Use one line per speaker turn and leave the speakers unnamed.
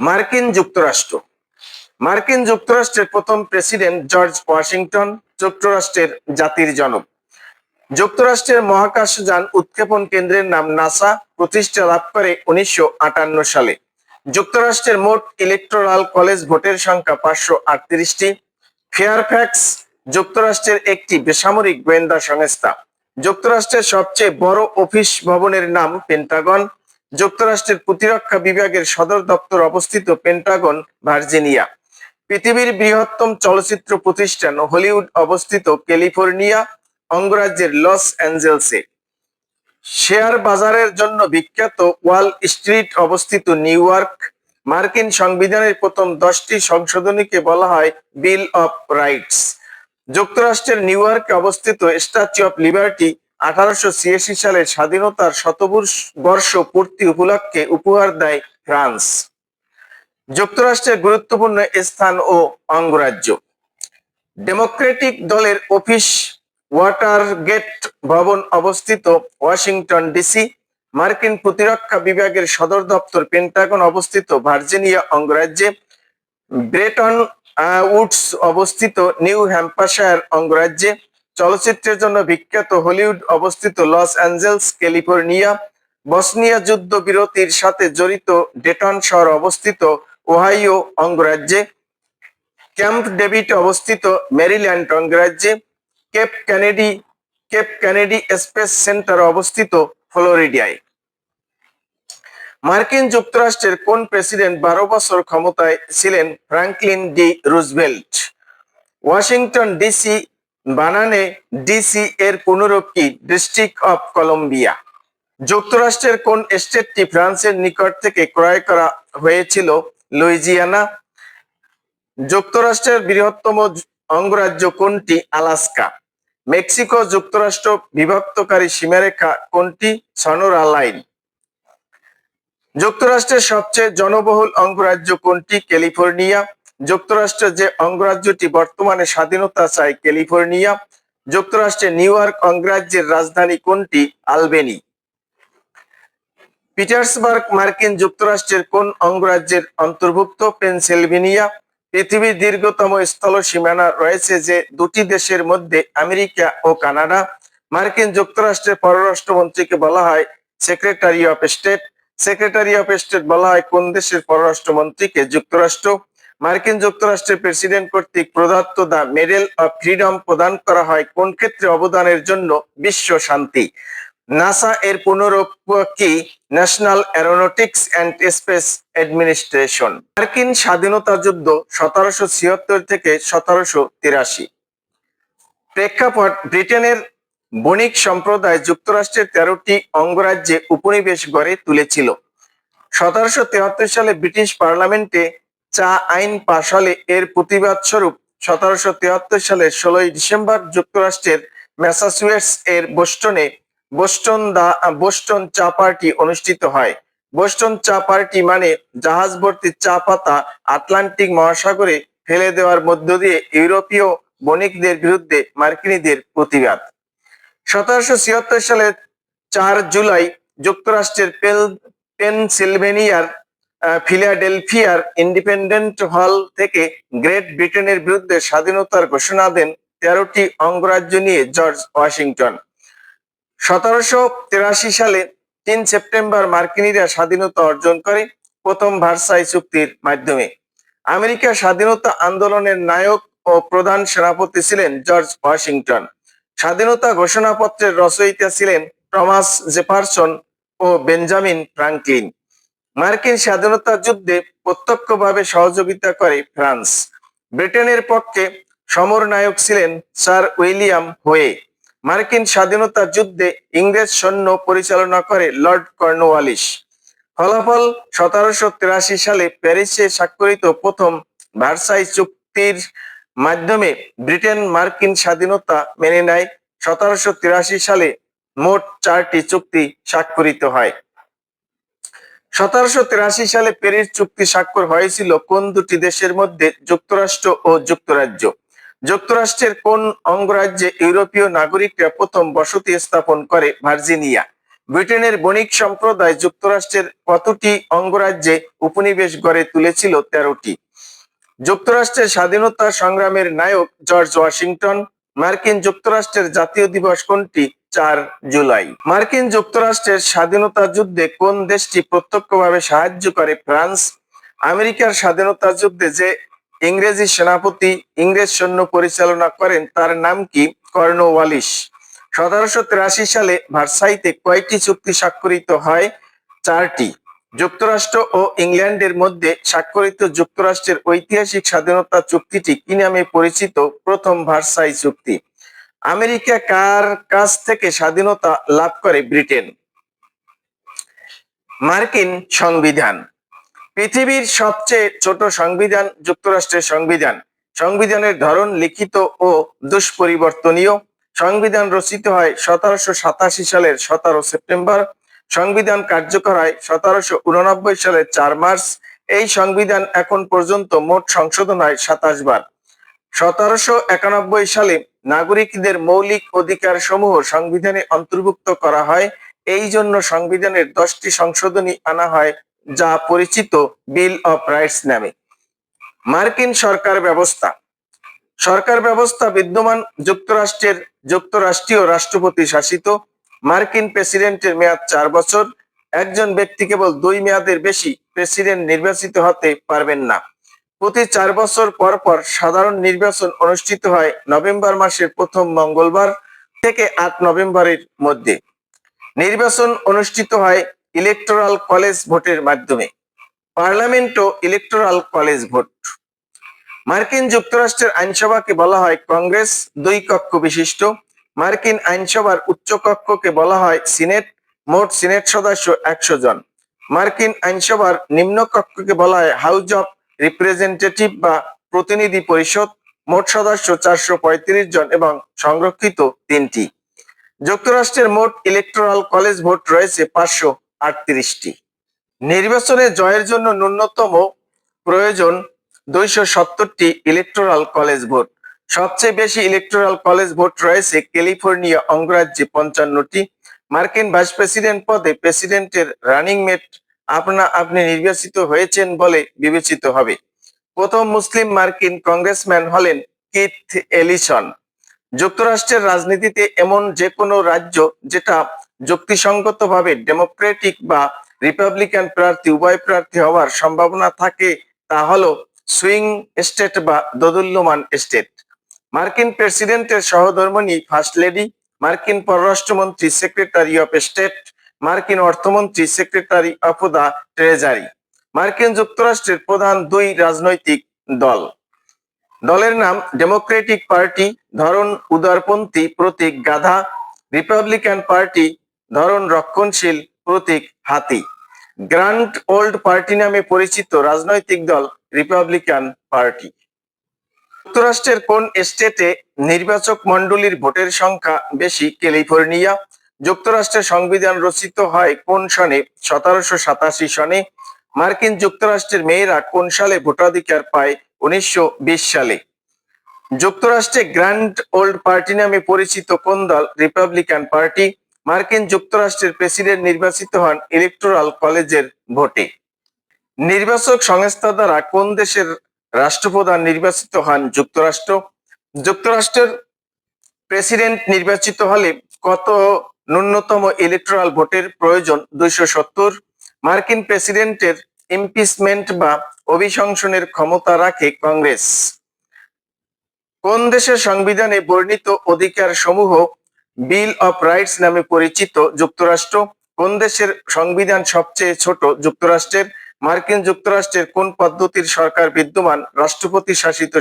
মার্কিন যুক্তরাষ্ট্র। মার্কিন যুক্তরাষ্ট্রের প্রথম প্রেসিডেন্ট জর্জ ওয়াশিংটন যুক্তরাষ্ট্রের জাতির জনক। যুক্তরাষ্ট্রের মহাকাশযান উৎক্ষেপণ কেন্দ্রের নাম নাসা প্রতিষ্ঠা লাভ করে 1958 সালে। যুক্তরাষ্ট্রের মোট ইলেকটোরাল কলেজ ভোটের সংখ্যা 538টি। ফেয়ারফ্যাক্স যুক্তরাষ্ট্রের একটি বেসামরিক গোয়েন্দা সংস্থা। যুক্তরাষ্ট্রের সবচেয়ে বড় অফিস ভবনের নাম পেন্টাগন। যুক্তরাষ্ট্রের প্রতিরক্ষা বিভাগের সদর দপ্তর অবস্থিত পেন্টাগন, ভার্জিনিয়া। পৃথিবীর বৃহত্তম চলচ্চিত্র প্রতিষ্ঠান হলিউড অবস্থিত ক্যালিফোর্নিয়া অঙ্গরাজ্যের লস অ্যাঞ্জেলসে। শেয়ার বাজারের জন্য বিখ্যাত ওয়াল স্ট্রিট অবস্থিত নিউ ইয়র্ক। মার্কিন সংবিধানের প্রথম 10টি সংশোধনীকে বলা হয় বিল অফ রাইটস। যুক্তরাষ্ট্রের নিউ ইয়র্কে অবস্থিত স্ট্যাচু অফ লিবার্টি 1886 সালের স্বাধীনতার শতবর্ষ পূর্তি উপলক্ষে উপহার দেয় ফ্রান্স। যুক্তরাষ্ট্রের গুরুত্বপূর্ণ স্থান ও অঙ্গরাজ্য। ডেমোক্রেটিক দলের অফিস ওয়াটারগেট ভবন অবস্থিত ওয়াশিংটন ডিসি। মার্কিন প্রতিরক্ষা বিভাগের সদর দপ্তর পেন্টাগন অবস্থিত ভার্জিনিয়া অঙ্গরাজ্যে। ব্রেটন উডস অবস্থিত নিউ হ্যাম্পশায়ার অঙ্গরাজ্যে। চলচ্চিত্রের জন্য বিখ্যাত হলিউড অবস্থিত লস অ্যাঞ্জেলস, ক্যালিফোর্নিয়া। বসনিয়া যুদ্ধ বিরতির সাথে জড়িত ডেটন শহর অবস্থিত ওহাইও অঙ্গরাজ্যে। ক্যাম্প ডেভিড অবস্থিত মেরিল্যান্ড অঙ্গরাজ্যে। কেপ কেনেডি স্পেস সেন্টার অবস্থিত ফ্লোরিডায়। মার্কিন যুক্তরাষ্ট্রের কোন প্রেসিডেন্ট 12 বছর ক্ষমতায় ছিলেন? Franklin D Roosevelt. Washington DC বানানে ডিসি এর পুনরূপ কি? District of Columbia. যুক্তরাষ্ট্রের কোন স্টেটটি ফ্রান্সের নিকট থেকে ক্রয় করা হয়েছিল? লুইজিয়ানা। যুক্তরাষ্ট্রের বৃহত্তম অঙ্গরাজ্য কোনটি? আলাস্কা। মেক্সিকো যুক্তরাষ্ট্র বিভক্তকারী সীমারেখা কোনটি? Sonora line. যুক্তরাষ্ট্রের সবচেয়ে জনবহুল অঙ্গরাজ্য কোনটি? ক্যালিফোর্নিয়া। যুক্তরাষ্ট্রের যে অঙ্গরাজ্যটি বর্তমানে স্বাধীনতা চায়? ক্যালিফোর্নিয়া। যুক্তরাষ্ট্রের নিউ ইয়র্ক অঙ্গরাজ্যের রাজধানী কোনটি? আলবেনি। পিটার্সবার্গ মার্কিন যুক্তরাষ্ট্রের কোন অঙ্গরাজ্যের অন্তর্ভুক্ত? পেনসিলভেনিয়া। পৃথিবীর দীর্ঘতম স্থল সীমানা রয়েছে যে দুটি দেশের মধ্যে? আমেরিকা ও কানাডা। মার্কিন যুক্তরাষ্ট্রের পররাষ্ট্রমন্ত্রীকে বলা হয় secretary of state. Secretary of state বলা হয় কোন দেশের পররাষ্ট্রমন্ত্রীকে? যুক্তরাষ্ট্র। মার্কিন যুক্তরাষ্ট্রের প্রেসিডেন্ট কর্তৃক প্রদত্ত দ্য মেডেল অফ ফ্রিডম প্রদান করা হয় কোন ক্ষেত্রে অবদানের জন্য? বিশ্ব শান্তি। নাসা এর পুনরূপ কি? National aeronautics and space administration. মার্কিন স্বাধীনতা যুদ্ধ 1776 থেকে 1783। প্রেক্ষাপট: ব্রিটেনের বণিক সম্প্রদায় যুক্তরাষ্ট্রের 13টি অঙ্গরাজ্যে উপনিবেশ গড়ে তুলেছিল। 1773 সালে ব্রিটিশ পার্লামেন্টে চা আইন পাশ হলে এর প্রতিবাদ স্বরূপ 1773 সালের 16 ডিসেম্বর যুক্তরাষ্ট্রের ম্যাসাচুসেটস এর বোস্টন চা পার্টি অনুষ্ঠিত হয়। বোস্টন চা পার্টি মানে জাহাজ ভর্তি চা পাতা আটলান্টিক মহাসাগরে ফেলে দেওয়ার মধ্য দিয়ে ইউরোপীয় বণিকদের বিরুদ্ধে মার্কিনীদের প্রতিবাদ। 1776 সালের 4 জুলাই যুক্তরাষ্ট্রের পেনসিলভেনিয়ার ফিলাডেলফিয়ার ইন্ডিপেন্ডেন্ট হল থেকে গ্রেট ব্রিটেনের বিরুদ্ধে স্বাধীনতার ঘোষণা দেন 13টি অঙ্গরাজ্য নিয়ে জর্জ ওয়াশিংটন। 1783 সালে 3 সেপ্টেম্বর মার্কিনীরা স্বাধীনতা অর্জন করে প্রথম ভার্সাই চুক্তির মাধ্যমে। আমেরিকার স্বাধীনতা আন্দোলনের নায়ক ও প্রধান সেনাপতি ছিলেন জর্জ ওয়াশিংটন। স্বাধীনতা ঘোষণাপত্রের রচয়িতা ছিলেন টমাস জেফারসন ও বেঞ্জামিন ফ্রাঙ্কলিন। মার্কিন স্বাধীনতা যুদ্ধে প্রত্যক্ষভাবে সহযোগিতা করে ফ্রান্স। ব্রিটেনের পক্ষে সমরনায়ক ছিলেন স্যার উইলিয়াম হোয়ে। মার্কিন স্বাধীনতা যুদ্ধে ইংরেজ সৈন্য পরিচালনা করে লর্ড কর্নওয়ালিস। ফলাফল: 1783 সালে প্যারিসে স্বাক্ষরিত প্রথম ভার্সাই চুক্তির মাধ্যমে ব্রিটেন মার্কিন স্বাধীনতা মেনে নেয়। 1783 সালে মোট 4টি চুক্তি স্বাক্ষরিত হয়। 1783 সালে প্যারিস চুক্তি স্বাক্ষর হয়েছিল কোন দুটি দেশের মধ্যে? যুক্তরাষ্ট্র ও যুক্তরাজ্য। যুক্তরাষ্ট্রের কোন অঙ্গরাজ্যে ইউরোপীয় নাগরিকরা প্রথম বসতি স্থাপন করে? ভার্জিনিয়া। ব্রিটেনের বণিক সম্প্রদায় যুক্তরাষ্ট্রের কতটি অঙ্গরাজ্যে উপনিবেশ গড়ে তুলেছিল? 13টি। যুক্তরাষ্ট্রের স্বাধীনতা সংগ্রামের নায়ক জর্জ ওয়াশিংটন। মার্কিন যুক্তরাষ্ট্রের জাতীয় দিবস কোনটি? 4 জুলাই। মার্কিন যুক্তরাষ্ট্রের স্বাধীনতা যুদ্ধে কোন দেশটি প্রত্যক্ষভাবে সাহায্য করে? ফ্রান্স। আমেরিকার স্বাধীনতা যুদ্ধে যে ইংরেজি সেনাপতি ইংরেজ সৈন্য পরিচালনা করেন তার নাম কি? কর্নওয়ালিস। 1783 সালে ভার্সাইতে কয়টি চুক্তি স্বাক্ষরিত হয়? 4টি। যুক্তরাষ্ট্র ও ইংল্যান্ডের মধ্যে স্বাক্ষরিত যুক্তরাষ্ট্রের ঐতিহাসিক স্বাধীনতা চুক্তিটি কি নামে পরিচিত? প্রথম ভার্সাই চুক্তি। আমেরিকা কার কাছ থেকে স্বাধীনতা লাভ করে? ব্রিটেন। মার্কিন সংবিধান। পৃথিবীর সবচেয়ে ছোট সংবিধান যুক্তরাষ্ট্রের সংবিধান। সংবিধানের ধরন লিখিত ও দুষ্পরিবর্তনীয়। সংবিধান রচিত হয় 1787 সালের 17 সেপ্টেম্বর। সংবিধান কার্যকর হয় 1789 সালের 4 মার্চ। এই সংবিধান এখন পর্যন্ত মোট সংশোধন হয় 27 বার। 1791 সালে নাগরিকদের মৌলিক অধিকার সমূহ সংবিধানে অন্তর্ভুক্ত করা হয়। এই জন্য সংবিধানের 10টি সংশোধনী আনা হয়, যা পরিচিত বিল অফ রাইটস নামে। মার্কিন সরকার ব্যবস্থা। সরকার ব্যবস্থা বিদ্যমান যুক্তরাষ্ট্রের যুক্তরাষ্ট্রীয় রাষ্ট্রপতি শাসিত। মার্কিন প্রেসিডেন্টের মেয়াদ 4 বছর। একজন ব্যক্তি কেবল 2 মেয়াদের বেশি প্রেসিডেন্ট নির্বাচিত হতে পারবেন না। প্রতি 4 বছর পর পর সাধারণ নির্বাচন অনুষ্ঠিত হয় নভেম্বর মাসের প্রথম মঙ্গলবার থেকে 8 নভেম্বরের মধ্যে। নির্বাচন অনুষ্ঠিত হয় ইলেকটোরাল কলেজ ভোটের মাধ্যমে। পার্লামেন্ট ও ইলেকটোরাল কলেজ ভোট। মার্কিন যুক্তরাষ্ট্রের আইনসভাকে বলা হয় কংগ্রেস, 2 কক্ষ বিশিষ্ট। মার্কিন আইনসভার উচ্চ কক্ষকে বলা হয় সিনেট, মোট সিনেট সদস্য 100 জন। মার্কিন আইনসভার নিম্ন কক্ষকে বলা হয় হাউস অফ রিপ্রেজেন্টেটিভ বা প্রতিনিধি পরিষদ, মোট সদস্য 435 জন এবং সংরক্ষিত 3টি। যুক্তরাষ্ট্রের মোট ইলেকটোরাল কলেজ ভোট রয়েছে 538টি। নির্বাচনে জয়ের জন্য ন্যূনতম প্রয়োজন 270টি ইলেকটোরাল কলেজ ভোট। সবচেয়ে বেশি ইলেকটোরাল কলেজ ভোট রয়েছে ক্যালিফোর্নিয়া অঙ্গরাজ্যে 55টি। মার্কিন ভাইস প্রেসিডেন্ট পদে প্রেসিডেন্টের রানিং মেট আপনি নির্বাচিত হয়েছেন বলে বিবেচিত হবে। প্রথম মুসলিম মার্কিন কংগ্রেসম্যান হলেন কিথ এলিসন। যুক্তরাষ্ট্রের রাজনীতিতে এমন যে কোনো রাজ্য যেটা যুক্তিসঙ্গতভাবে ডেমোক্রেটিক বা রিপাবলিকান প্রার্থী উভয় প্রার্থী হওয়ার সম্ভাবনা থাকে তা হলো সুইং স্টেট বা দোদুল্যমান স্টেট। মার্কিন প্রেসিডেন্টের সহধর্মিণী ফার্স্ট লেডি। মার্কিন পররাষ্ট্রমন্ত্রী সেক্রেটারি অফ স্টেট। মার্কিন অর্থমন্ত্রী সেক্রেটারি অফ দ্য ট্রেজারি। মার্কিন যুক্তরাষ্ট্রের প্রধান 2 রাজনৈতিক দল। দলের নাম ডেমোক্রেটিক পার্টি, ধরন উদারপন্থী, প্রতীক গাধা। রিপাবলিকান পার্টি, ধরন রক্ষণশীল, প্রতীক হাতি। গ্র্যান্ড ওল্ড পার্টি নামে পরিচিত রাজনৈতিক দল রিপাবলিকান পার্টি। যুক্তরাষ্ট্রের কোন স্টেটে নির্বাচক মণ্ডলীর ভোটের সংখ্যা বেশি? ক্যালিফোর্নিয়া। যুক্তরাষ্ট্রের সংবিধান রচিত হয় কোন সনে? 1787 সনে। মার্কিন যুক্তরাষ্ট্রের মেয়েরা কোন সালে ভোটাধিকার পায়? 1920 সালে। যুক্তরাষ্ট্রে গ্র্যান্ড ওল্ড পার্টি নামে পরিচিত কোন দল? Republican party. মার্কিন যুক্তরাষ্ট্রের প্রেসিডেন্ট নির্বাচিত হন ইলেকটোরাল কলেজের ভোটে। নির্বাচক সংস্থা দ্বারা কোন দেশের রাষ্ট্রপ্রধান নির্বাচিত হন? যুক্তরাষ্ট্র। যুক্তরাষ্ট্রের প্রেসিডেন্ট নির্বাচিত হলে কত ন্যূনতম ইলেকটোরাল ভোটের প্রয়োজন? 270। মার্কিন প্রেসিডেন্টের ইমপিচমেন্ট বা অভিশংসনের ক্ষমতা রাখে কংগ্রেস। কোন দেশের সংবিধানে বর্ণিত অধিকার সমূহ বিল অফ রাইটস নামে পরিচিত? যুক্তরাষ্ট্র। কোন দেশের সংবিধান সবচেয়ে ছোট? যুক্তরাষ্ট্রের। মার্কিন যুক্তরাষ্ট্রের কোন পদ্ধতির সরকার বিদ্যমান? রাষ্ট্রপতি শাসিত